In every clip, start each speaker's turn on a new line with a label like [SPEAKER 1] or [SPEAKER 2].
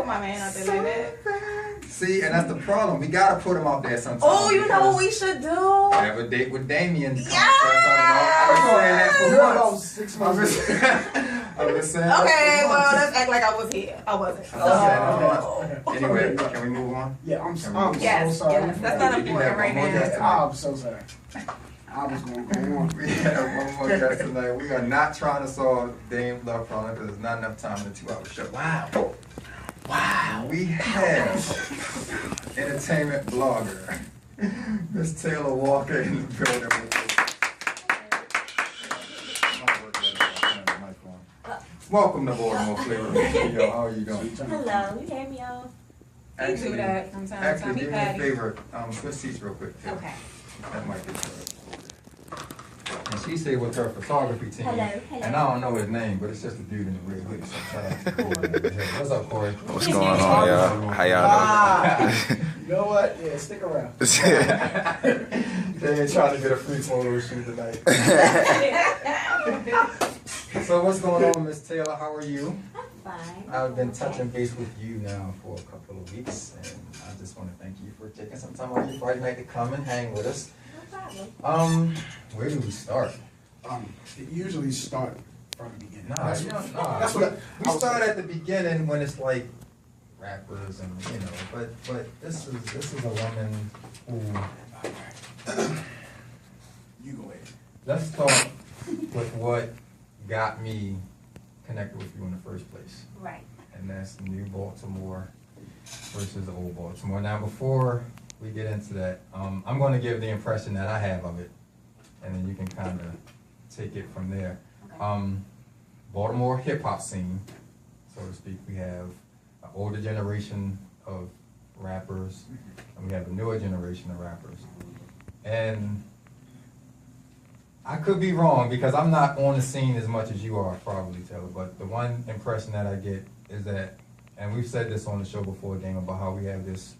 [SPEAKER 1] put my man out there like that.
[SPEAKER 2] See, and that's the problem. We gotta put him out there sometimes.
[SPEAKER 1] Oh, you know what we should do?
[SPEAKER 2] Have a date with Damien.
[SPEAKER 1] Yeah.
[SPEAKER 2] I've been saying that for months.
[SPEAKER 3] 6 months.
[SPEAKER 2] I've been saying
[SPEAKER 1] Okay,
[SPEAKER 2] that for
[SPEAKER 1] well,
[SPEAKER 2] months.
[SPEAKER 1] let's act like I was here. I wasn't.
[SPEAKER 2] I've been saying that for months. Anyway, can we move on?
[SPEAKER 3] Yeah, I'm
[SPEAKER 1] Yes,
[SPEAKER 3] so sorry.
[SPEAKER 1] yes, that's not
[SPEAKER 2] We do
[SPEAKER 1] important
[SPEAKER 2] have
[SPEAKER 1] right
[SPEAKER 2] one more
[SPEAKER 1] now.
[SPEAKER 2] guest.
[SPEAKER 3] I'm so sorry. I was going to go on.
[SPEAKER 2] We have one more guest tonight. We are not trying to solve Dame love problem because there's not enough time in a 2-hour show. Wow. Wow. We have entertainment blogger, Miss Taylor Walker in the building with us. Welcome to Baltimore Flavor Studio. How are you doing?
[SPEAKER 4] Hello, you hear me, y'all?
[SPEAKER 1] You do that from time to
[SPEAKER 2] Actually,
[SPEAKER 1] time.
[SPEAKER 2] do me a favor. Switch seats real quick. Taylor.
[SPEAKER 4] Okay.
[SPEAKER 2] That might be better. And she said with her photography team,
[SPEAKER 4] Hello.
[SPEAKER 2] and I don't know his name, but it's just a dude in the red hoodie sometimes. What's up, Corey?
[SPEAKER 5] What's going on, y'all? How y'all doing?
[SPEAKER 3] You know what? Yeah, stick around.
[SPEAKER 2] They ain't trying to get a free photo shoot tonight. So what's going on, Miss Taylor? How are you?
[SPEAKER 4] I'm fine.
[SPEAKER 2] I've been touching base with you now for a couple of weeks, and I just want to thank you for taking some time out of your Friday night to come and hang with us.
[SPEAKER 4] No problem.
[SPEAKER 2] Where do we start?
[SPEAKER 3] It usually start from the beginning.
[SPEAKER 2] Nah,
[SPEAKER 3] That's
[SPEAKER 2] you
[SPEAKER 3] what-
[SPEAKER 2] know, nah.
[SPEAKER 3] that's what
[SPEAKER 2] We start at the beginning when it's like rappers and but this is a woman who.
[SPEAKER 3] You go ahead.
[SPEAKER 2] Let's talk with what got me connected with you in the first place,
[SPEAKER 4] Right.
[SPEAKER 2] and that's New Baltimore versus Old Baltimore. Now, before we get into that, I'm going to give the impression that I have of it, and then you can kind of take it from there.
[SPEAKER 4] Okay.
[SPEAKER 2] Baltimore hip hop scene, so to speak. We have an older generation of rappers, and we have a newer generation of rappers. And I could be wrong because I'm not on the scene as much as you are, probably, Taylor. But the one impression that I get is that, and we've said this on the show before, Dame, about how we have this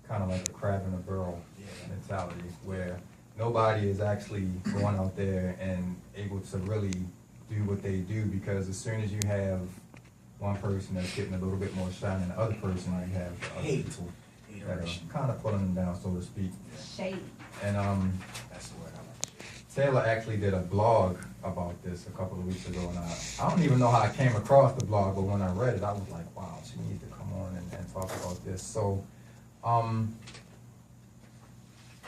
[SPEAKER 2] kind of like a crab in a barrel mentality where nobody is actually going out there and able to really do what they do, because as soon as you have one person that's getting a little bit more shine than the other person, you have the other people that are kind of pulling them down, so to speak.
[SPEAKER 4] Shade.
[SPEAKER 2] And
[SPEAKER 3] That's the word I like.
[SPEAKER 2] Taylor actually did a blog about this a couple of weeks ago, and I don't even know how I came across the blog, but when I read it, I was like, wow, she needs to come on and talk about this. So,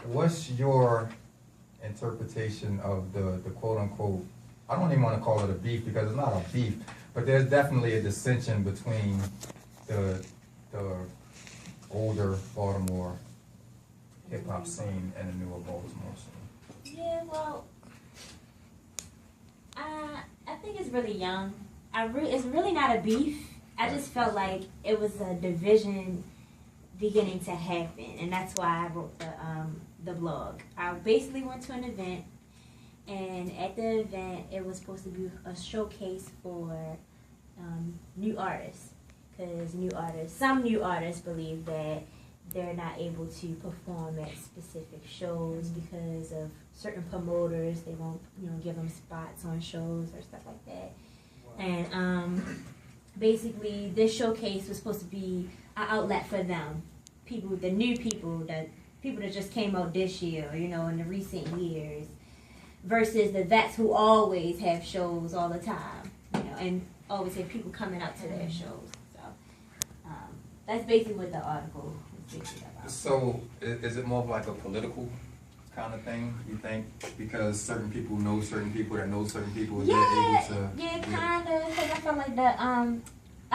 [SPEAKER 2] what's your interpretation of the quote-unquote, I don't even want to call it a beef because it's not a beef, but there's definitely a dissension between the older Baltimore hip-hop scene and the newer Baltimore scene?
[SPEAKER 4] Yeah, well, I think it's really young. It's really not a beef. I just felt like it was a division beginning to happen, and that's why I wrote the blog. I basically went to an event, and at the event, it was supposed to be a showcase for new artists, because some new artists believe that they're not able to perform at specific shows because of certain promoters. They won't, give them spots on shows or stuff like that. And basically, this showcase was supposed to be an outlet for them, the new people that just came out this year, in the recent years, versus the vets who always have shows all the time, and always have people coming out to their shows. So that's basically what the article was basically about.
[SPEAKER 2] So is it more of like a political kind of thing, you think? Because certain people know certain people that know certain people, and they're able to...
[SPEAKER 4] Yeah, kind of. Because I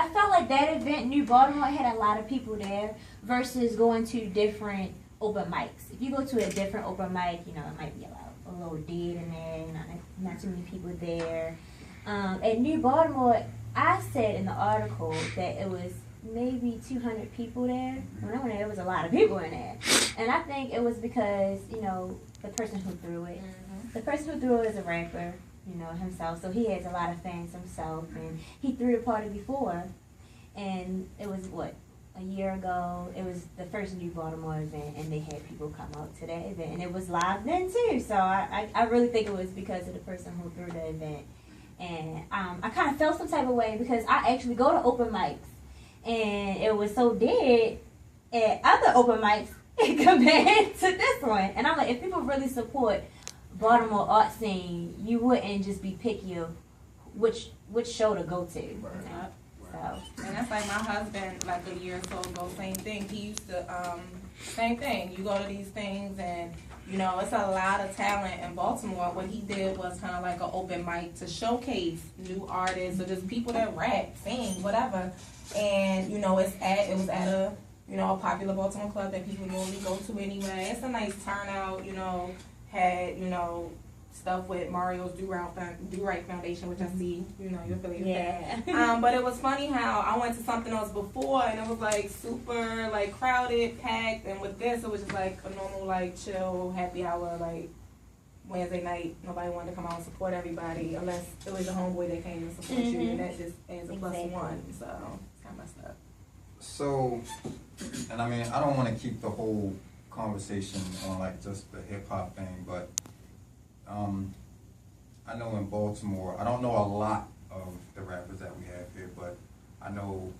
[SPEAKER 4] felt like that event, New Baltimore, had a lot of people there versus going to different open mics. If you go to a different open mic, it might be a little dead in there, not too many people there. At New Baltimore, I said in the article that it was maybe 200 people there. When I went there, was a lot of people in there. And I think it was because, the person who threw it. Mm-hmm. The person who threw it is a rapper, himself. So he has a lot of fans himself. And he threw the party before. And it was, a year ago. It was the first New Baltimore event. And they had people come out to that event. And it was live then, too. So I really think it was because of the person who threw the event. And I kind of felt some type of way because I actually go to open mics. and it was so dead at other open mics compared to this one. And I'm like, if people really support Baltimore art scene, you wouldn't just be picky of which show to go to.
[SPEAKER 1] Yep.
[SPEAKER 4] So
[SPEAKER 1] And that's like my husband, like a year or so ago, same thing. He used to, same thing. You go to these things and, you know, it's a lot of talent in Baltimore. What he did was kind of like an open mic to showcase new artists or just people that rap, sing, whatever. And, you know, it was at a, you know, a popular Baltimore club that people normally go to anyway. It's a nice turnout, you know, had, you know, stuff with Mario's Do Right Foundation, which I see, you know, you're affiliated with that. But it was funny how I went to something else before and it was like super like crowded, packed, and with this it was just like a normal like chill happy hour like Wednesday night. Nobody wanted to come out and support everybody unless it was a homeboy that came to support you, and that just adds a plus one. So it's kind of messed up.
[SPEAKER 2] So, and I mean, I don't want to keep the whole conversation on like just the hip hop thing, but I know in Baltimore, I don't know a lot of the rappers that we have here, but I know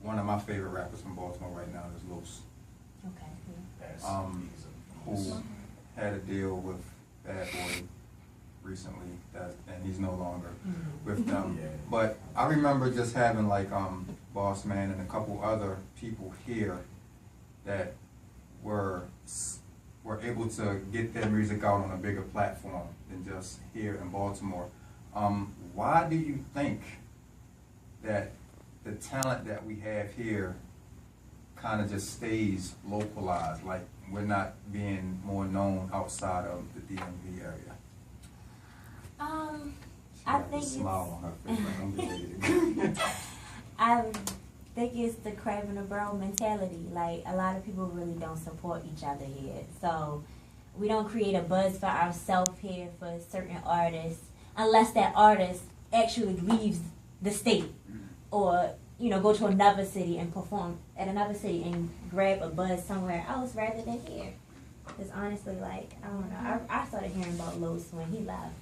[SPEAKER 2] one of my favorite rappers from Baltimore right now is Los.
[SPEAKER 4] okay.
[SPEAKER 2] Who had a deal with Bad Boy recently, and he's no longer with them.
[SPEAKER 3] Yeah.
[SPEAKER 2] But I remember just having like Boss Man and a couple other people here that were able to get their music out on a bigger platform than just here in Baltimore. Why do you think that the talent that we have here kind of just stays localized, like we're not being more known outside of the DMV area?
[SPEAKER 4] I think
[SPEAKER 2] smile on her face, like, I'm just
[SPEAKER 4] I think it's the crab in the barrel mentality. Like, a lot of people really don't support each other here. So we don't create a buzz for ourselves here for certain artists unless that artist actually leaves the state or, you know, go to another city and perform at another city and grab a buzz somewhere else rather than here. Because honestly, like, I don't know, I started hearing about Los when he left.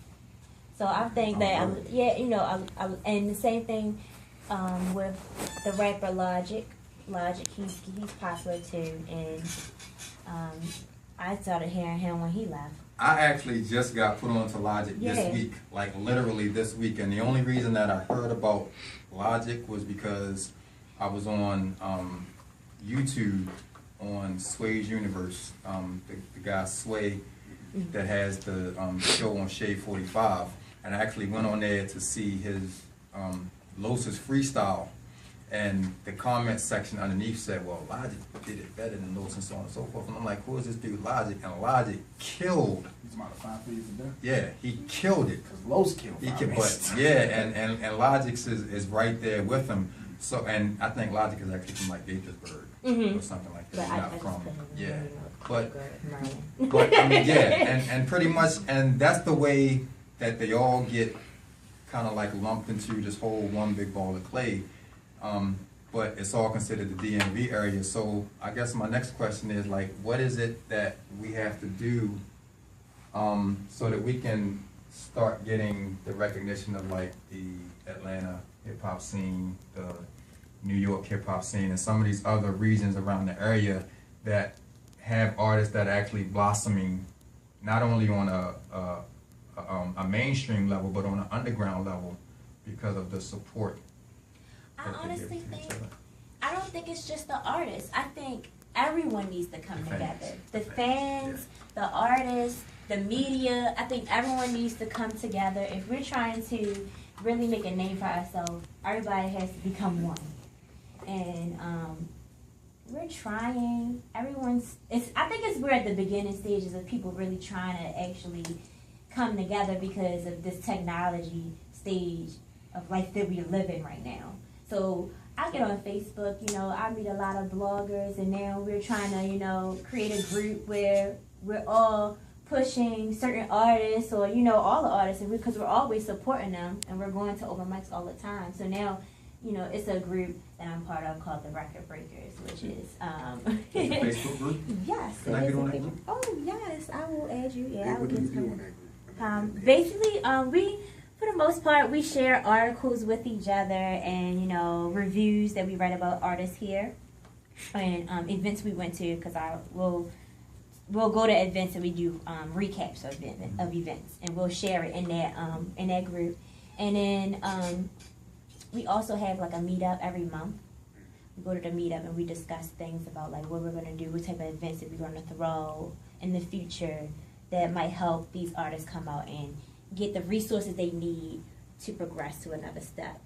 [SPEAKER 4] So I think that, yeah, you know, and the same thing with the rapper Logic. Logic, he's popular too, and I started hearing him when he left.
[SPEAKER 2] I actually just got put on to Logic
[SPEAKER 4] Yeah.
[SPEAKER 2] this week, like literally this week, and the only reason that I heard about Logic was because I was on YouTube on Sway's Universe, the guy Sway that has the show on Shade 45, and I actually went on there to see his Los's freestyle, and the comment section underneath said, well, Logic did it better than Los and so on and so forth, and I'm like, who is this dude Logic? And Logic killed.
[SPEAKER 3] He's about to 5 feet to death.
[SPEAKER 2] Yeah, he killed it.
[SPEAKER 3] Because Los killed
[SPEAKER 2] He
[SPEAKER 3] 5
[SPEAKER 2] can,
[SPEAKER 3] minutes.
[SPEAKER 2] but yeah, and Logic's is right there with him. So, and I think Logic is actually from like Gaithersburg or something like that.
[SPEAKER 4] But
[SPEAKER 2] Not
[SPEAKER 4] I
[SPEAKER 2] from,
[SPEAKER 4] just
[SPEAKER 2] yeah.
[SPEAKER 4] but
[SPEAKER 2] But I mean, yeah, and pretty much, and that's the way that they all get kind of like lumped into this whole one big ball of clay. But it's all considered the DMV area. So I guess my next question is like, what is it that we have to do so that we can start getting the recognition of like the Atlanta hip hop scene, the New York hip hop scene, and some of these other regions around the area that have artists that are actually blossoming, not only on a mainstream level, but on an underground level because of the support.
[SPEAKER 4] I honestly think, I don't think it's just the artists. I think everyone needs to come together. The fans, the artists, the media, I think everyone needs to come together. If we're trying to really make a name for ourselves, everybody has to become one. And we're trying. I think we're at the beginning stages of people really trying to actually come together because of this technology stage of life that we live in right now. So I get on Facebook, you know, I meet a lot of bloggers, and now we're trying to, you know, create a group where we're all pushing certain artists, or, you know, all the artists, because we're always supporting them, and we're going to open mics all the time. So now, you know, it's a group that I'm part of called the Record Breakers, which is
[SPEAKER 3] It's a Facebook group?
[SPEAKER 4] Yes.
[SPEAKER 3] Can I get on that group?
[SPEAKER 4] Oh yes, I will add you. Yeah, I will
[SPEAKER 3] What do
[SPEAKER 4] get
[SPEAKER 3] you do
[SPEAKER 4] you.
[SPEAKER 3] on that group?
[SPEAKER 4] Basically, we For the most part, we share articles with each other and, you know, reviews that we write about artists here and events we went to, because we'll go to events and we do recaps of events, and we'll share it in that group. And then we also have like a meetup every month. We go to the meetup and we discuss things about like what we're gonna do, what type of events that we're gonna throw in the future that might help these artists come out and get the resources they need to progress to another step.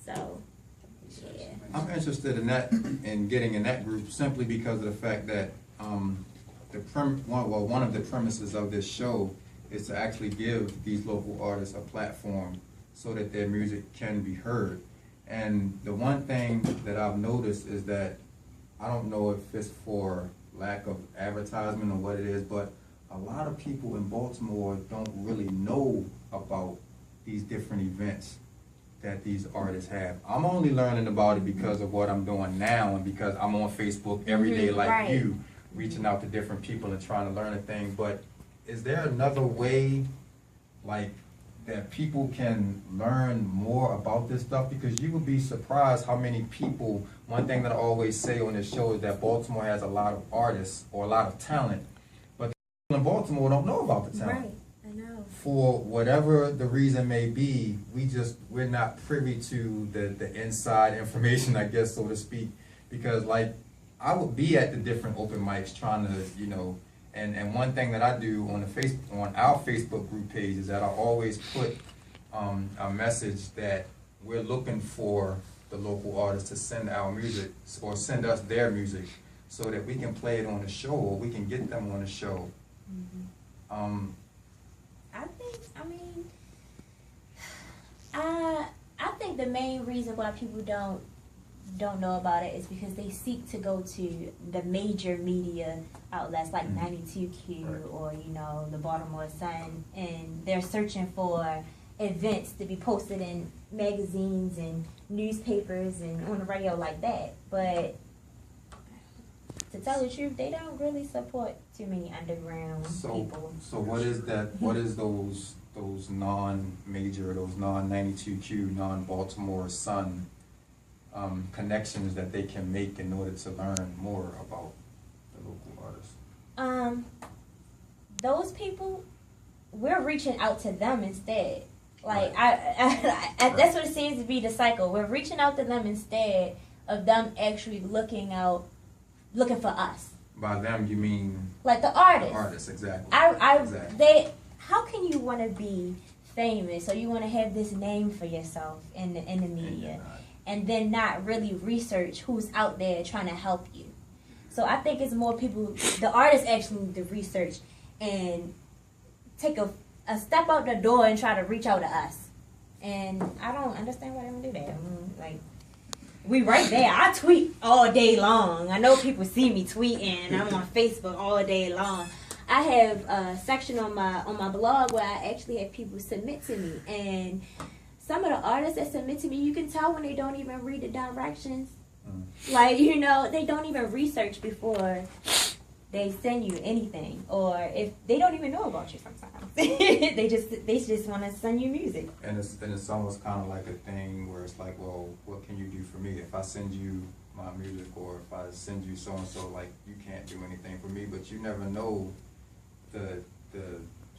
[SPEAKER 4] So, yeah.
[SPEAKER 2] I'm interested in that, in getting in that group, simply because of the fact that one of the premises of this show is to actually give these local artists a platform so that their music can be heard. And the one thing that I've noticed is that, I don't know if it's for lack of advertisement or what it is, but a lot of people in Baltimore don't really know about these different events that these artists have. I'm only learning about it because of what I'm doing now, and because I'm on Facebook every day like
[SPEAKER 4] right.
[SPEAKER 2] you, reaching out to different people and trying to learn a thing. But is there another way, like, that people can learn more about this stuff? Because you would be surprised how many people, one thing that I always say on this show is that Baltimore has a lot of artists or a lot of talent, but people in Baltimore don't know about the talent.
[SPEAKER 4] Right, I know.
[SPEAKER 2] For whatever the reason may be, we're not privy to the inside information, I guess, so to speak. Because like, I would be at the different open mics trying to, you know, and one thing that I do on our Facebook group page is that I always put a message that we're looking for the local artists to send our music or send us their music so that we can play it on the show, or we can get them on the show.
[SPEAKER 4] Mm-hmm. I think the main reason why people don't know about it is because they seek to go to the major media outlets like 92Q or, you know, the Baltimore Sun, and they're searching for events to be posted in magazines and newspapers and on the radio like that. But to tell the truth, they don't really support too many underground people.
[SPEAKER 2] So what is that? What is those non-major, those non-92Q, non-Baltimore Sun connections that they can make in order to learn more about the local artists?
[SPEAKER 4] Those people, we're reaching out to them instead. Like I that's what it seems to be, the cycle. We're reaching out to them instead of them actually looking for us.
[SPEAKER 2] By them, you mean
[SPEAKER 4] like the artists.
[SPEAKER 2] The artists, exactly.
[SPEAKER 4] Exactly. How can you want to be famous, or you want to have this name for yourself in the media, and then not really research who's out there trying to help you? So I think it's more people, the artists actually need to research and take a step out the door and try to reach out to us. And I don't understand why they don't do that. Like, we right there. I tweet all day long. I know people see me tweeting. I'm on Facebook all day long. I have a section on my blog where I actually have people submit to me, and some of the artists that submit to me, you can tell when they don't even read the directions. Like, you know, they don't even research before they send you anything, or if they don't even know about you sometimes. they just want to send you music.
[SPEAKER 2] And it's almost kind of like a thing where it's like, well, what can you do for me? If I send you my music, or if I send you so and so, like, you can't do anything for me. But you never know the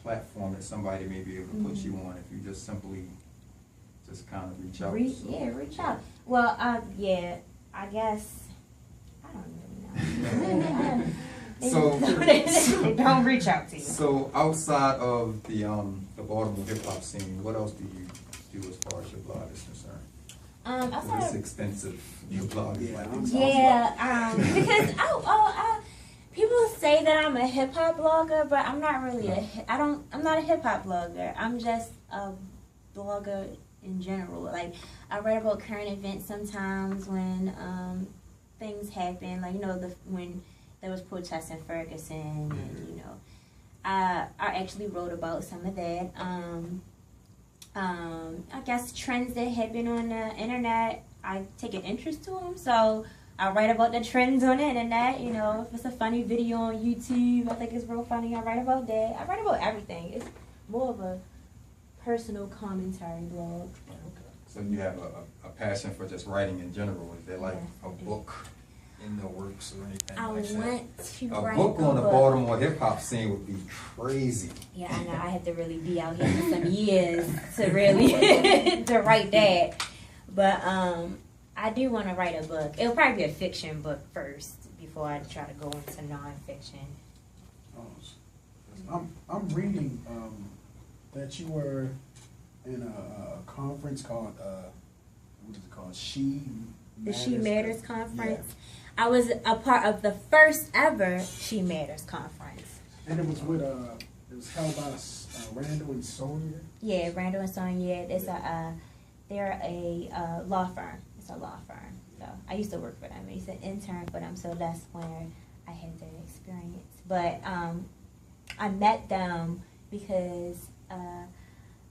[SPEAKER 2] platform that somebody may be able to put you on if you just simply just kind of reach out.
[SPEAKER 4] Reach out. Well, I guess I don't really know.
[SPEAKER 2] So
[SPEAKER 4] don't reach out to you.
[SPEAKER 2] So outside of the Baltimore hip hop scene, what else do you do as far as your blog is concerned? It's extensive. Your blog is like
[SPEAKER 4] because people say that I'm a hip hop blogger, but I'm not really I'm not a hip hop blogger. I'm just a blogger in general. Like, I write about current events sometimes when things happen, like, you know, when there was protests in Ferguson, and, you know, I actually wrote about some of that. I guess trends that happen on the internet, I take an interest to them, so I write about the trends on the internet. You know, if it's a funny video on YouTube, I think it's real funny, I write about that. I write about everything. It's more of a personal commentary blog.
[SPEAKER 2] So you have a passion for just writing in general. Is there like
[SPEAKER 4] Yes,
[SPEAKER 2] a
[SPEAKER 4] I do.
[SPEAKER 2] book in the works or anything
[SPEAKER 4] I
[SPEAKER 2] like that?
[SPEAKER 4] want to
[SPEAKER 2] A
[SPEAKER 4] write
[SPEAKER 2] book on the
[SPEAKER 4] book.
[SPEAKER 2] Baltimore hip hop scene would be crazy.
[SPEAKER 4] Yeah, I know. I had to really be out here for some years to really to write that. But I do want to write a book. It'll probably be a fiction book first before I try to go into nonfiction.
[SPEAKER 3] I'm reading that you were in a conference called what is it called?
[SPEAKER 4] The She Matters Conference. I was a part of the first ever She Matters Conference.
[SPEAKER 3] And it was with it was held by Randall and Sonia.
[SPEAKER 4] Yeah, Randall and Sonia. It's they're a law firm. It's a law firm. So I used to work for them. I used to intern for them. So that's where I had the experience. But I met them because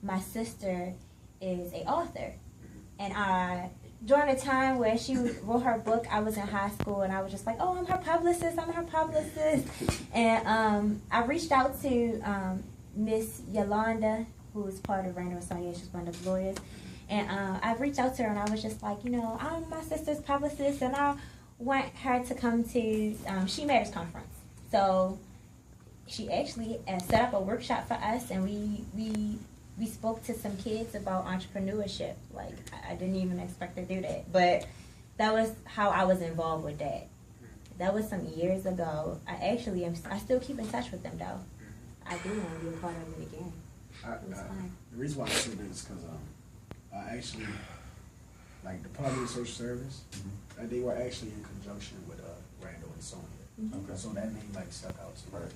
[SPEAKER 4] my sister is an author, and during the time where she wrote her book, I was in high school, and I was just like, "Oh, I'm her publicist. And I reached out to Miss Yolanda, who is part of Randall and Sonia. She's one of the lawyers. And I reached out to her, and I was just like, I'm my sister's publicist, and I want her to come to She Matters Conference. So she actually set up a workshop for us, and we spoke to some kids about entrepreneurship. Like, I didn't even expect to do that. But that was how I was involved with that. That was some years ago. I still keep in touch with them, though. I do want to be a part of it again. It was fun.
[SPEAKER 3] The reason why I said that is because I actually, like, Department of Social Service, they were actually in conjunction with Randall and Sonia.
[SPEAKER 4] Mhm.
[SPEAKER 3] Okay. So that name, like, stuck out to me.
[SPEAKER 2] Right.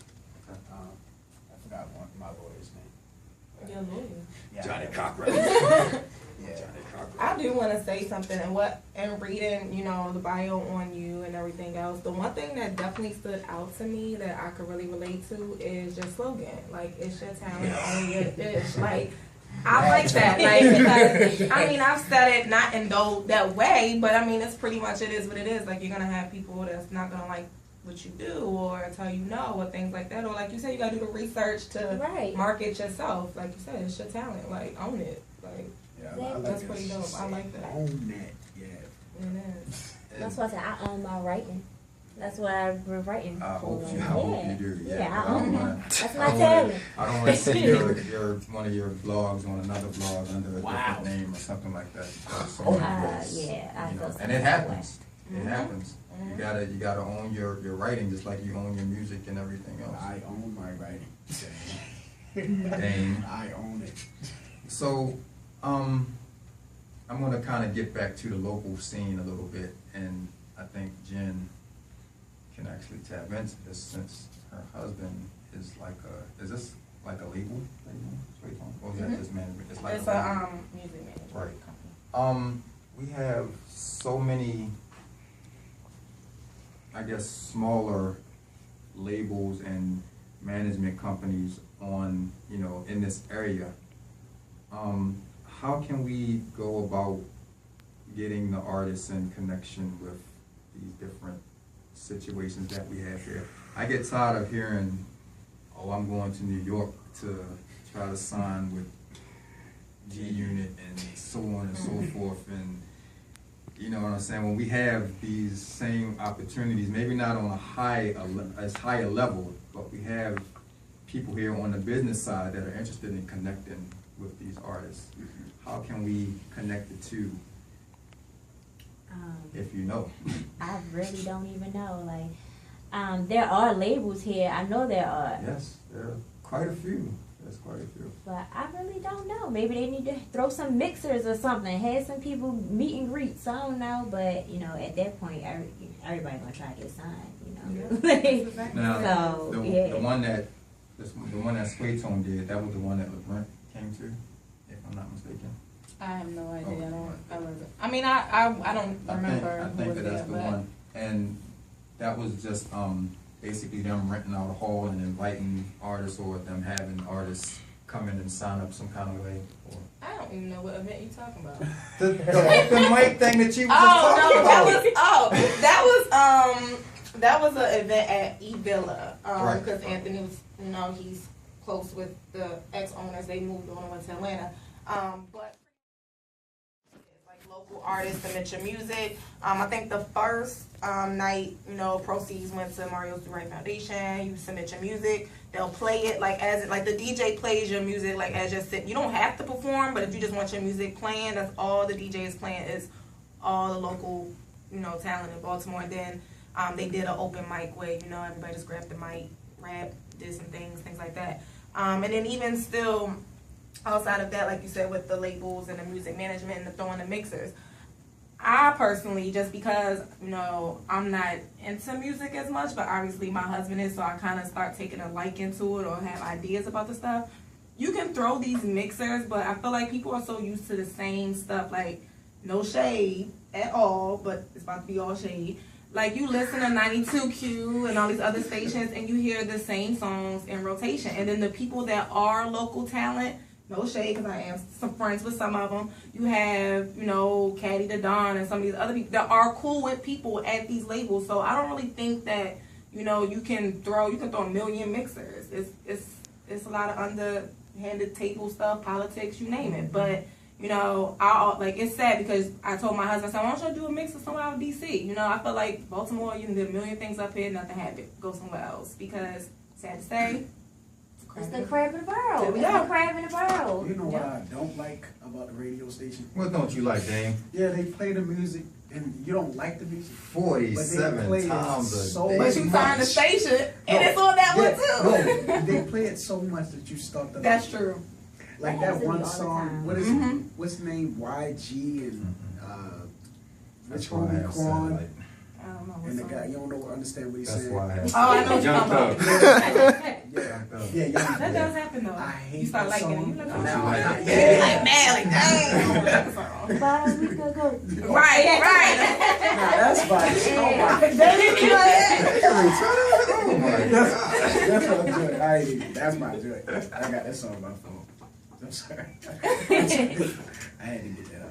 [SPEAKER 3] I forgot my lawyer's name.
[SPEAKER 1] Your lawyer.
[SPEAKER 3] Yeah,
[SPEAKER 5] Johnny
[SPEAKER 3] I-
[SPEAKER 5] Cochran.
[SPEAKER 3] Yeah.
[SPEAKER 5] Johnny Cochran.
[SPEAKER 1] I do want to say something, and reading, the bio on you and everything else, the one thing that definitely stood out to me that I could really relate to is your slogan. Like, it's your talent, only your dish. Like, I like that. Like, because, I've said it not in that way, but it's pretty much, it is what it is. Like, you're going to have people that's not going to like what you do or tell you no or things like that. Or like you said, you got to do the research to
[SPEAKER 4] Right.
[SPEAKER 1] market yourself. Like you said, it's your talent. Like, own it. Like,
[SPEAKER 3] Yeah,
[SPEAKER 4] Yeah,
[SPEAKER 3] I like
[SPEAKER 1] that's
[SPEAKER 3] it.
[SPEAKER 1] pretty dope. I like that.
[SPEAKER 3] Own that, yeah.
[SPEAKER 1] it is.
[SPEAKER 4] That's why I said I own my writing. That's what I've been writing
[SPEAKER 2] I hope
[SPEAKER 4] for.
[SPEAKER 2] you, I hope you do.
[SPEAKER 4] Yeah,
[SPEAKER 2] I
[SPEAKER 4] I
[SPEAKER 2] don't
[SPEAKER 4] own
[SPEAKER 2] wanna-
[SPEAKER 4] it. That's
[SPEAKER 2] I
[SPEAKER 4] my
[SPEAKER 2] don't wanna-
[SPEAKER 4] talent.
[SPEAKER 2] I don't want to see your one of your blogs on another blog under a
[SPEAKER 3] Wow.
[SPEAKER 2] different name or something like that. So
[SPEAKER 3] Oh,
[SPEAKER 2] many ways,
[SPEAKER 4] yeah, I feel
[SPEAKER 2] and
[SPEAKER 4] some
[SPEAKER 2] it
[SPEAKER 4] type of
[SPEAKER 2] happens.
[SPEAKER 4] way.
[SPEAKER 2] It happens. You gotta own your writing just like you own your music and everything else.
[SPEAKER 3] I own my writing.
[SPEAKER 2] Dang.
[SPEAKER 3] I own it.
[SPEAKER 2] So, I'm gonna kind of get back to the local scene a little bit, and I think Jen can actually tap into this since her husband is is this like a label? Or is that just management? It's like
[SPEAKER 1] It's
[SPEAKER 2] a label.
[SPEAKER 1] a music management
[SPEAKER 2] Right.
[SPEAKER 1] company.
[SPEAKER 2] We have so many, I guess, smaller labels and management companies on, in this area. How can we go about getting the artists in connection with these different situations that we have here? I get tired of hearing, I'm going to New York to try to sign with G-Unit and so on and so forth, and you know what I'm saying? When we have these same opportunities, maybe not on as high a level, but we have people here on the business side that are interested in connecting with these artists. How can we connect the two, if you know?
[SPEAKER 4] I really don't even know. Like, there are labels here. I know there are.
[SPEAKER 2] Yes, there are quite a few. There's quite a few.
[SPEAKER 4] But I really don't know. Maybe they need to throw some mixers or something. Have some people meet and greets. I don't know. But, at that point, everybody going to try to get signed,
[SPEAKER 2] Now,
[SPEAKER 4] So,
[SPEAKER 2] the
[SPEAKER 4] yeah.
[SPEAKER 2] one that Sway Tone did, that was the one that LeBrent came to, if I'm not mistaken.
[SPEAKER 1] I have no idea.
[SPEAKER 2] Oh,
[SPEAKER 1] I wasn't. I don't remember
[SPEAKER 2] I
[SPEAKER 1] who
[SPEAKER 2] think
[SPEAKER 1] was
[SPEAKER 2] that
[SPEAKER 1] there,
[SPEAKER 2] that's the
[SPEAKER 1] but
[SPEAKER 2] one. And that was just basically them renting out a hall and inviting artists, or them having artists come in and sign up some kind of way. Or
[SPEAKER 1] I don't even know what event you're talking about.
[SPEAKER 2] the open mic thing that you was just talking
[SPEAKER 1] that was an event at E Villa.
[SPEAKER 2] Right.
[SPEAKER 1] Because Anthony was, he's close with the ex-owners. They moved on and went to Atlanta. But like local artists submit your music. I think the first night, you know, proceeds went to Mario's Do Right Foundation. You submit your music, they'll play it like the DJ plays your music like as you're sitting. You don't have to perform, but if you just want your music playing, that's all the DJ is playing is all the local, you know, talent in Baltimore. And then they did an open mic where, you know, everybody just grabbed the mic, rap, did some things like that. And then even still, outside of that, like you said, with the labels and the music management and the throwing the mixers, I personally, just because, you know, I'm not into music as much, but obviously my husband is, so I kind of start taking a liking to it or have ideas about the stuff. You can throw these mixers, but I feel like people are so used to the same stuff, like, no shade at all, but it's about to be all shade. Like, you listen to 92Q and all these other stations, and you hear the same songs in rotation. And then the people that are local talent, no shade, because I am some friends with some of them. You have, you know, Caddy the Don and some of these other people that are cool with people at these labels. So I don't really think that, you know, you can throw a million mixers. It's a lot of underhanded table stuff, politics, you name it. But, you know, it's sad because I told my husband, I said, why don't you do a mix of somewhere out of DC? You know, I feel like Baltimore, you can do a million things up here, nothing happen. Go somewhere else. Because, sad to say,
[SPEAKER 4] it's the crab in the barrel.
[SPEAKER 1] There we
[SPEAKER 4] It's
[SPEAKER 1] go.
[SPEAKER 4] the crab in the barrel.
[SPEAKER 3] You know what I don't like about the radio station?
[SPEAKER 2] What don't you like, Dame?
[SPEAKER 3] Yeah, they play the music and you don't like the music.
[SPEAKER 2] 47
[SPEAKER 3] play it
[SPEAKER 2] times
[SPEAKER 3] so
[SPEAKER 2] a day.
[SPEAKER 1] but you turn the station, and it's on that one too.
[SPEAKER 3] No, they play it so much that you start to.
[SPEAKER 1] That's true.
[SPEAKER 3] Like
[SPEAKER 4] That
[SPEAKER 3] that
[SPEAKER 4] happens to me
[SPEAKER 3] one
[SPEAKER 4] all the
[SPEAKER 3] song.
[SPEAKER 4] time.
[SPEAKER 3] What is
[SPEAKER 1] Mhm.
[SPEAKER 3] it? What's the name? YG and
[SPEAKER 2] That's
[SPEAKER 3] Rich
[SPEAKER 2] why I
[SPEAKER 3] Homie
[SPEAKER 2] have
[SPEAKER 3] Quan
[SPEAKER 2] satellite.
[SPEAKER 1] I don't know
[SPEAKER 3] and the
[SPEAKER 1] what's
[SPEAKER 3] guy. You don't know understand what he's
[SPEAKER 2] That's
[SPEAKER 3] saying.
[SPEAKER 2] why I have
[SPEAKER 1] Oh, I know what you're
[SPEAKER 2] Young
[SPEAKER 1] talking
[SPEAKER 2] Thug.
[SPEAKER 3] Yeah,
[SPEAKER 2] Young Thug.
[SPEAKER 3] yeah, yeah.
[SPEAKER 1] That does happen though.
[SPEAKER 3] I hate
[SPEAKER 1] You start
[SPEAKER 3] that
[SPEAKER 1] liking
[SPEAKER 3] song.
[SPEAKER 1] it. You like, oh,
[SPEAKER 3] Now,
[SPEAKER 2] Yeah.
[SPEAKER 1] yeah, like mad, like dang. I like the song.
[SPEAKER 4] About a week ago.
[SPEAKER 1] Right, right.
[SPEAKER 3] Nah, that's fine. Oh my.
[SPEAKER 2] Oh my God.
[SPEAKER 3] That's my joint. I ain't even. That's my joint. I got that song on my phone. I'm sorry. I had to get that out.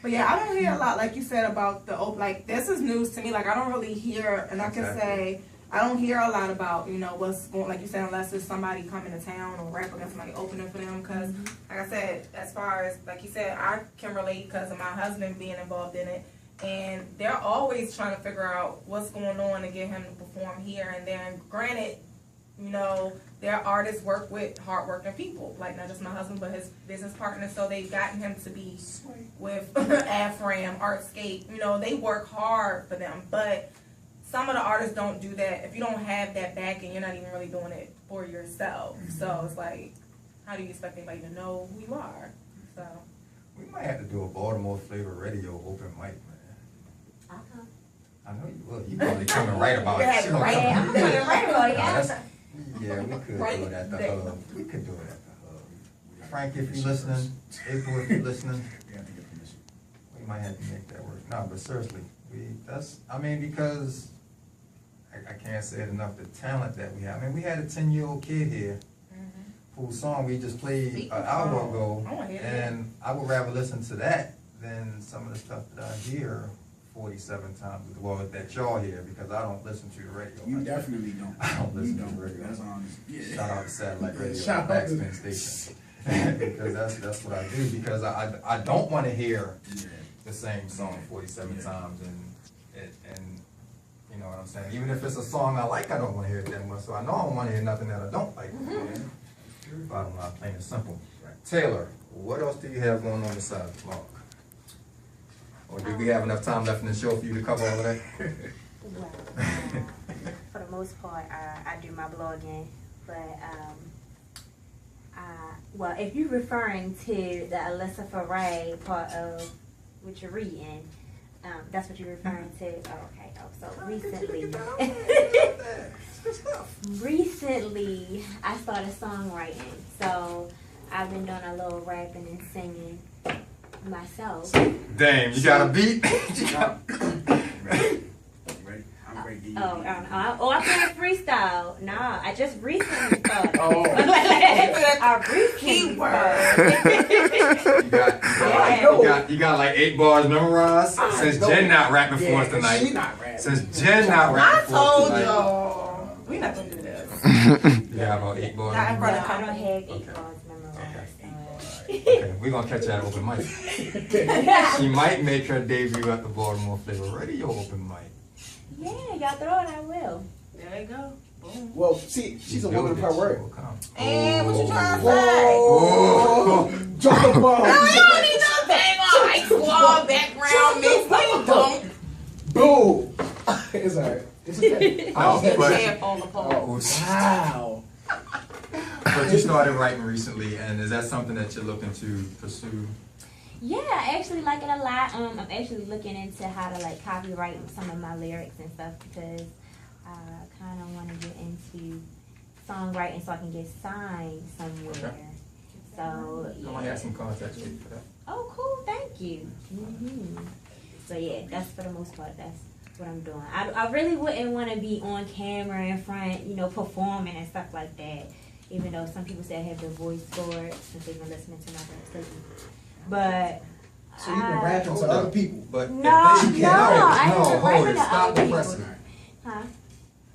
[SPEAKER 1] But yeah, I don't hear a lot, like you said, about the like this is news to me. Like I don't really hear, and I can say I don't hear a lot about, you know, what's going, like you said, unless it's somebody coming to town or rap against somebody opening for them. Because like I said, as far as like you said, I can relate because of my husband being involved in it, and they're always trying to figure out what's going on to get him to perform here and there. And granted, you know, their artists work with hardworking people, like not just my husband, but his business partner. So they've gotten him to be with Afram, Artscape. You know, they work hard for them. But some of the artists don't do that. If you don't have that backing, you're not even really doing it for yourself. So it's like, how do you expect anybody to know who you are? So
[SPEAKER 2] We might have to do a Baltimore flavor radio open mic, man. I know you will. You probably coming right about it.
[SPEAKER 1] Yeah,
[SPEAKER 2] She gonna
[SPEAKER 1] right.
[SPEAKER 2] come-
[SPEAKER 4] Yeah, I'm doing it right about it.
[SPEAKER 2] Nah,
[SPEAKER 4] Yeah.
[SPEAKER 2] that's- Yeah, we could
[SPEAKER 1] Right
[SPEAKER 2] do it at the
[SPEAKER 1] there.
[SPEAKER 2] hub. We could do it at the hub. Frank, if you're listening, April, if you're listening,
[SPEAKER 3] You have to get permission.
[SPEAKER 2] we might have to make that work. No, but seriously, because I can't say it enough, the talent that we have. I mean, we had a 10-year-old kid here whose song we just played
[SPEAKER 1] Speak
[SPEAKER 2] an
[SPEAKER 1] the
[SPEAKER 2] hour
[SPEAKER 1] song.
[SPEAKER 2] ago,
[SPEAKER 1] I wanna hear that.
[SPEAKER 2] and I would rather listen to that than some of the stuff that I hear 47 times, well, that y'all hear, because I don't listen to the radio.
[SPEAKER 3] You
[SPEAKER 2] like that.
[SPEAKER 3] definitely don't.
[SPEAKER 2] I don't listen
[SPEAKER 3] You
[SPEAKER 2] to the radio.
[SPEAKER 3] That's honest. Yeah.
[SPEAKER 2] Shout out to Satellite Radio,
[SPEAKER 3] Shout out to-
[SPEAKER 2] Backspin Station. Because that's what I do, because I don't want to hear
[SPEAKER 3] Yeah.
[SPEAKER 2] the same song 47 times, and you know what I'm saying? Even if it's a song I like, I don't want to hear it that much, so I know I don't want to hear nothing that I don't like. Bottom line, plain and simple. Taylor, what else do you have going on besides the blog? Or do we have enough time left in the show for you to cover all of that?
[SPEAKER 4] Well, for the most part, I do my blogging, but well, if you're referring to the Alyssa Faray part of what you're reading, that's what you're referring to. Oh, okay. Oh, so recently, I started songwriting. So I've been doing a little rapping and singing myself.
[SPEAKER 2] Damn, you got a beat?
[SPEAKER 3] Ready? I'm ready.
[SPEAKER 4] I can't freestyle. Nah, I just recently started.
[SPEAKER 3] Oh.
[SPEAKER 4] I recently started.
[SPEAKER 2] You got like 8 bars memorized? Since
[SPEAKER 3] know.
[SPEAKER 2] Jen not rapping for us
[SPEAKER 3] She
[SPEAKER 2] tonight.
[SPEAKER 3] not rapping.
[SPEAKER 2] Since Jen not
[SPEAKER 1] I
[SPEAKER 2] rapping for us
[SPEAKER 1] told
[SPEAKER 2] tonight.
[SPEAKER 1] y'all, we not gonna do this.
[SPEAKER 2] You have about 8 balls.
[SPEAKER 1] Not in front of
[SPEAKER 4] I don't have 8
[SPEAKER 2] Okay.
[SPEAKER 4] balls memorized.
[SPEAKER 2] Okay, we're gonna catch you at open mic. She might make her debut at the Baltimore Flavor Radio open mic.
[SPEAKER 4] Yeah, y'all throw it, I will.
[SPEAKER 1] There you go. Boom.
[SPEAKER 3] Well, see, she's a woman of her word.
[SPEAKER 1] And what you trying to say?
[SPEAKER 3] Oh, drop the ball.
[SPEAKER 1] No, you don't need no dang on high squad background mix. No, you don't.
[SPEAKER 3] Boom. It's alright. It's okay.
[SPEAKER 2] No,
[SPEAKER 1] Get
[SPEAKER 2] but,
[SPEAKER 1] your hair fall apart.
[SPEAKER 3] Oh, wow.
[SPEAKER 2] but you started writing recently, and is that something that you're looking to pursue?
[SPEAKER 4] Yeah, I actually like it a lot. I'm actually looking into how to like copyright some of my lyrics and stuff because I kind of want to get into songwriting so I can get signed somewhere.
[SPEAKER 2] Okay.
[SPEAKER 4] So
[SPEAKER 2] I want to have some contacts for you for that.
[SPEAKER 4] Oh, cool! Thank you. So yeah, that's for the most part. That's what I'm doing. I really wouldn't want to be on camera in front, you know, performing and stuff like that. Even though some people say I have the voice for it since they've been listening to my music. But
[SPEAKER 3] So you've been rapping to other people.
[SPEAKER 2] But
[SPEAKER 4] No,
[SPEAKER 2] if they,
[SPEAKER 4] no, I
[SPEAKER 2] no,
[SPEAKER 4] haven't
[SPEAKER 2] hold
[SPEAKER 4] rapping
[SPEAKER 2] it,
[SPEAKER 4] to
[SPEAKER 2] stop
[SPEAKER 4] other
[SPEAKER 2] the
[SPEAKER 4] people.
[SPEAKER 2] pressing.
[SPEAKER 4] Huh?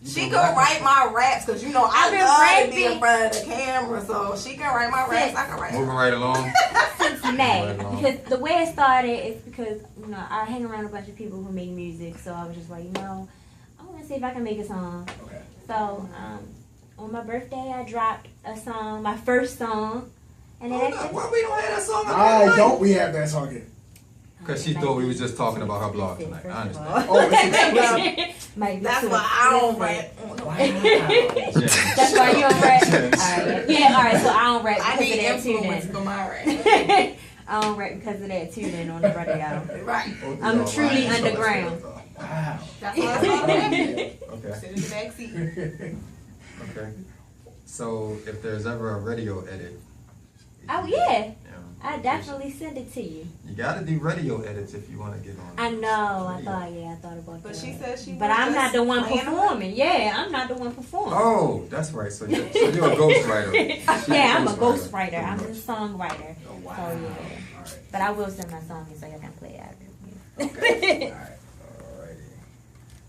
[SPEAKER 1] She can write my raps because you know
[SPEAKER 4] I've been
[SPEAKER 1] I love to be
[SPEAKER 4] rapping.
[SPEAKER 1] in front of the camera, so she can write my raps. I can write.
[SPEAKER 2] Moving right along.
[SPEAKER 4] Since May, because the way it started is because you know I hang around a bunch of people who make music, so I was just like, you know, I want to see if I can make a song.
[SPEAKER 3] Okay.
[SPEAKER 4] So on my birthday, I dropped a song, my first song, and then
[SPEAKER 2] Hold up, why we don't have that song?
[SPEAKER 3] Why don't we have that song here?
[SPEAKER 2] Because she thought we was just talking about her blog tonight. I understand.
[SPEAKER 3] Oh, it's exclusive.
[SPEAKER 1] That's why I don't rap.
[SPEAKER 3] Wow.
[SPEAKER 4] That's why you don't rap. Alright. Yeah, alright, so I don't rap
[SPEAKER 1] I
[SPEAKER 4] because
[SPEAKER 1] need
[SPEAKER 4] of that too
[SPEAKER 1] influence
[SPEAKER 4] then.
[SPEAKER 1] for my rap.
[SPEAKER 4] I don't rap because of that too then on the radio.
[SPEAKER 1] Right.
[SPEAKER 4] I'm truly underground.
[SPEAKER 3] Wow.
[SPEAKER 1] That's why I started rapping.
[SPEAKER 2] Okay,
[SPEAKER 1] Sit in the back seat.
[SPEAKER 2] okay. So if there's ever a radio edit.
[SPEAKER 4] Oh yeah,
[SPEAKER 2] you know,
[SPEAKER 4] I definitely send it to you.
[SPEAKER 2] You gotta do radio edits if you want to get on.
[SPEAKER 4] I know, I
[SPEAKER 2] radio.
[SPEAKER 4] thought about
[SPEAKER 1] But
[SPEAKER 4] that.
[SPEAKER 1] she said she.
[SPEAKER 4] But
[SPEAKER 1] was
[SPEAKER 4] I'm not
[SPEAKER 1] just
[SPEAKER 4] the one
[SPEAKER 1] playing around.
[SPEAKER 4] performing. Yeah, I'm not the one performing.
[SPEAKER 2] Oh, that's right. So you're a ghostwriter.
[SPEAKER 4] Yeah, I'm a ghostwriter. I'm a songwriter.
[SPEAKER 3] Oh, wow.
[SPEAKER 4] So yeah.
[SPEAKER 3] All right.
[SPEAKER 4] But I will send my song in so y'all can play it after.
[SPEAKER 3] Okay. All right.
[SPEAKER 2] Alrighty.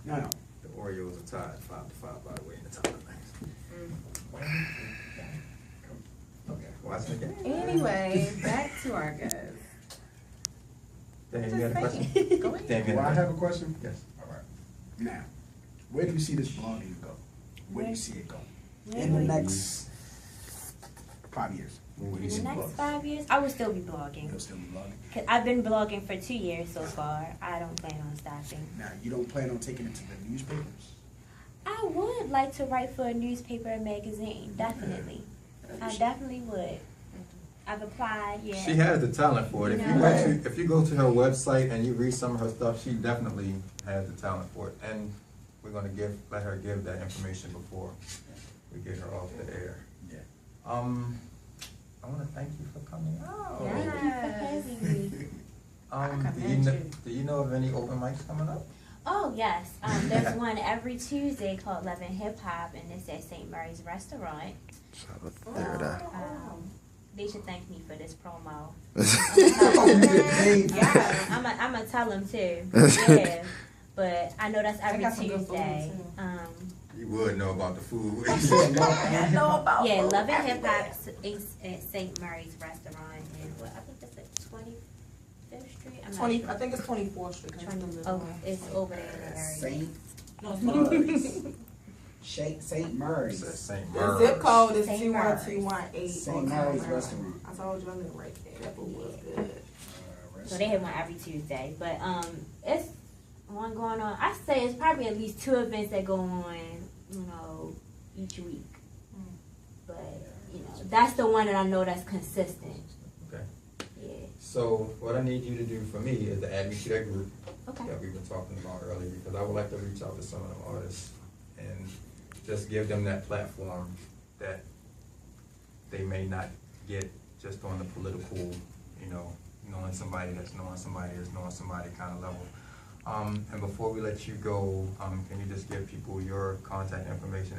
[SPEAKER 3] No, no.
[SPEAKER 2] The Orioles are tied 5-5 by the way in the top of the things. Okay, watching the game.
[SPEAKER 6] Anyway, back to our guest.
[SPEAKER 2] Dan, you got a question?
[SPEAKER 6] Go ahead.
[SPEAKER 2] Dan, you
[SPEAKER 3] Do
[SPEAKER 2] got
[SPEAKER 3] I
[SPEAKER 2] a
[SPEAKER 3] have
[SPEAKER 2] question?
[SPEAKER 3] a question?
[SPEAKER 2] Yes.
[SPEAKER 3] All right. Now, where do you see this blogging go? Where do you see it go?
[SPEAKER 4] Where
[SPEAKER 3] In the
[SPEAKER 4] do you-
[SPEAKER 3] next 5 years. Where do
[SPEAKER 4] In
[SPEAKER 3] you
[SPEAKER 4] the
[SPEAKER 3] see
[SPEAKER 4] next
[SPEAKER 3] blogging?
[SPEAKER 4] 5 years, I will still be blogging.
[SPEAKER 3] You'll still be blogging.
[SPEAKER 4] 'Cause I've been blogging for 2 years so far. I don't plan on stopping.
[SPEAKER 3] Now, you don't plan on taking it to the newspapers?
[SPEAKER 4] I would like to write for a newspaper and magazine. Definitely. I definitely would. I've applied, yeah.
[SPEAKER 2] She has the talent for it. If you
[SPEAKER 4] No.
[SPEAKER 2] actually, if you go to her website and you read some of her stuff, she definitely has the talent for it. And we're gonna let her give that information before we get her off the air.
[SPEAKER 3] Yeah.
[SPEAKER 2] I wanna thank you for coming out.
[SPEAKER 4] Thank you for having me.
[SPEAKER 2] Do you know of any open mics coming up?
[SPEAKER 4] Oh yes, there's one every Tuesday called Love and Hip Hop, and it's at St. Mary's Restaurant. They should thank me for this promo. I'm gonna tell them too. Yeah, but I know that's
[SPEAKER 1] They
[SPEAKER 4] every
[SPEAKER 1] got some good food,
[SPEAKER 4] Tuesday.
[SPEAKER 1] too.
[SPEAKER 2] You would know about the food.
[SPEAKER 1] I know about
[SPEAKER 4] Yeah,
[SPEAKER 1] food
[SPEAKER 4] Love and Hip
[SPEAKER 1] everywhere.
[SPEAKER 4] Hop is at St. Mary's Restaurant, and what I think that's at 25th Street. I'm not
[SPEAKER 1] 20.
[SPEAKER 4] sure.
[SPEAKER 1] I think it's 24th Street.
[SPEAKER 4] 20. Oh, it's over there in the area.
[SPEAKER 3] St.
[SPEAKER 1] No, it's
[SPEAKER 3] Mary's. St.
[SPEAKER 2] Says
[SPEAKER 3] Mary's.
[SPEAKER 2] St.
[SPEAKER 1] The
[SPEAKER 2] Mary's.
[SPEAKER 1] zip code is
[SPEAKER 4] St.
[SPEAKER 1] 21218.
[SPEAKER 3] St. Mary's Restaurant.
[SPEAKER 1] I told you I live right there. That food was good.
[SPEAKER 4] So they have one every Tuesday, but it's one going on. I say it's probably at least 2 events that go on, you know, each week. But you know, that's the one that I know that's consistent.
[SPEAKER 2] Okay.
[SPEAKER 4] Yeah.
[SPEAKER 2] So what I need you to do for me is to add me to that group
[SPEAKER 4] Okay.
[SPEAKER 2] that we've been talking about earlier, because I would like to reach out to some of them artists and just give them that platform that they may not get just on the political, you know, knowing somebody that's knowing somebody that's knowing somebody kind of level. And before we let you go, can you just give people your contact information?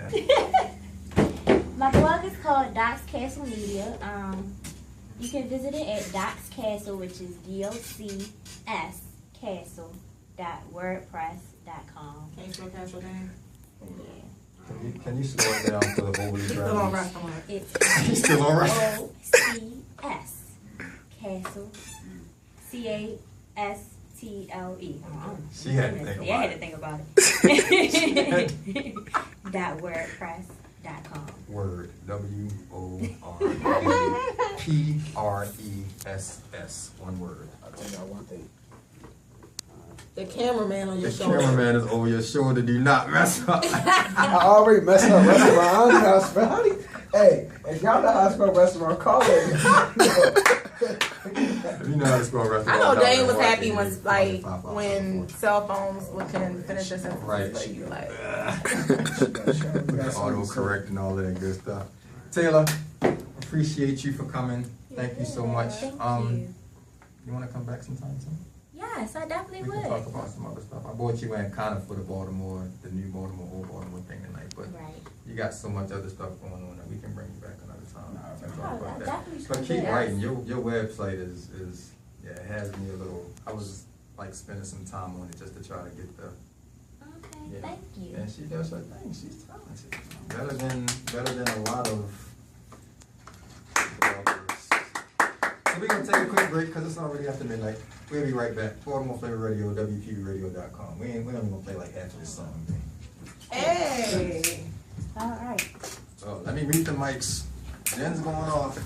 [SPEAKER 4] My blog is called Docs Castle Media. You can visit it at Docs Castle, which is DOCS Castle.wordpress.com.
[SPEAKER 1] Can you still catch your name?
[SPEAKER 4] Yeah.
[SPEAKER 2] Can you slow it down for the overly
[SPEAKER 1] Still on
[SPEAKER 2] drivers?
[SPEAKER 1] restaurant.
[SPEAKER 4] It's
[SPEAKER 2] He's still on right.
[SPEAKER 4] OCS. Castle. CASTLE.
[SPEAKER 2] She had to think
[SPEAKER 4] Yeah, I had to
[SPEAKER 2] about
[SPEAKER 4] think about it. .wordpress.com.
[SPEAKER 2] Word. WORDPRESS. One word.
[SPEAKER 3] I'll tell y'all one thing.
[SPEAKER 1] The cameraman on
[SPEAKER 2] The
[SPEAKER 1] your shoulder.
[SPEAKER 2] cameraman is over your shoulder. Do not mess up.
[SPEAKER 3] I already messed up restaurant. I don't know how to spell. How do you, hey, if y'all know how to spell restaurant, call it.
[SPEAKER 2] If you know how to spell
[SPEAKER 1] I
[SPEAKER 2] restaurant.
[SPEAKER 1] know
[SPEAKER 2] call
[SPEAKER 1] Dane
[SPEAKER 2] it
[SPEAKER 1] was
[SPEAKER 2] right
[SPEAKER 1] happy
[SPEAKER 2] there.
[SPEAKER 1] when, like,
[SPEAKER 2] 555.
[SPEAKER 1] when cell phones couldn't finish their sentences,
[SPEAKER 2] Right.
[SPEAKER 1] but you like.
[SPEAKER 2] Auto correct and all that good stuff. Taylor, appreciate you for coming. Thank you so much.
[SPEAKER 4] Thank you.
[SPEAKER 2] You want to come back sometime soon?
[SPEAKER 4] Yes, I definitely
[SPEAKER 2] We
[SPEAKER 4] would.
[SPEAKER 2] can talk about some other stuff. I brought you in kind of for the Baltimore, the new Baltimore, old Baltimore thing tonight, but
[SPEAKER 4] Right.
[SPEAKER 2] you got so much other stuff going on that we can bring you back another time.
[SPEAKER 3] Nah,
[SPEAKER 2] and
[SPEAKER 3] I
[SPEAKER 2] talk about
[SPEAKER 4] I
[SPEAKER 2] that.
[SPEAKER 4] definitely
[SPEAKER 2] But
[SPEAKER 4] should
[SPEAKER 2] keep
[SPEAKER 4] do
[SPEAKER 2] writing.
[SPEAKER 4] that.
[SPEAKER 2] Your website is yeah, it has me a little. I was like spending some time on it just to try to get the.
[SPEAKER 4] Okay,
[SPEAKER 2] Yeah.
[SPEAKER 4] thank you.
[SPEAKER 2] And she does her thing. She's talented. Better than a lot of bloggers. So we're gonna take a quick break because it's already after midnight. We'll be right back. Baltimore Flavor Radio, WPBRadio.com. We ain't gonna play like half of this song.
[SPEAKER 1] Hey.
[SPEAKER 4] All right.
[SPEAKER 2] So let me read the mics. Jen's going off.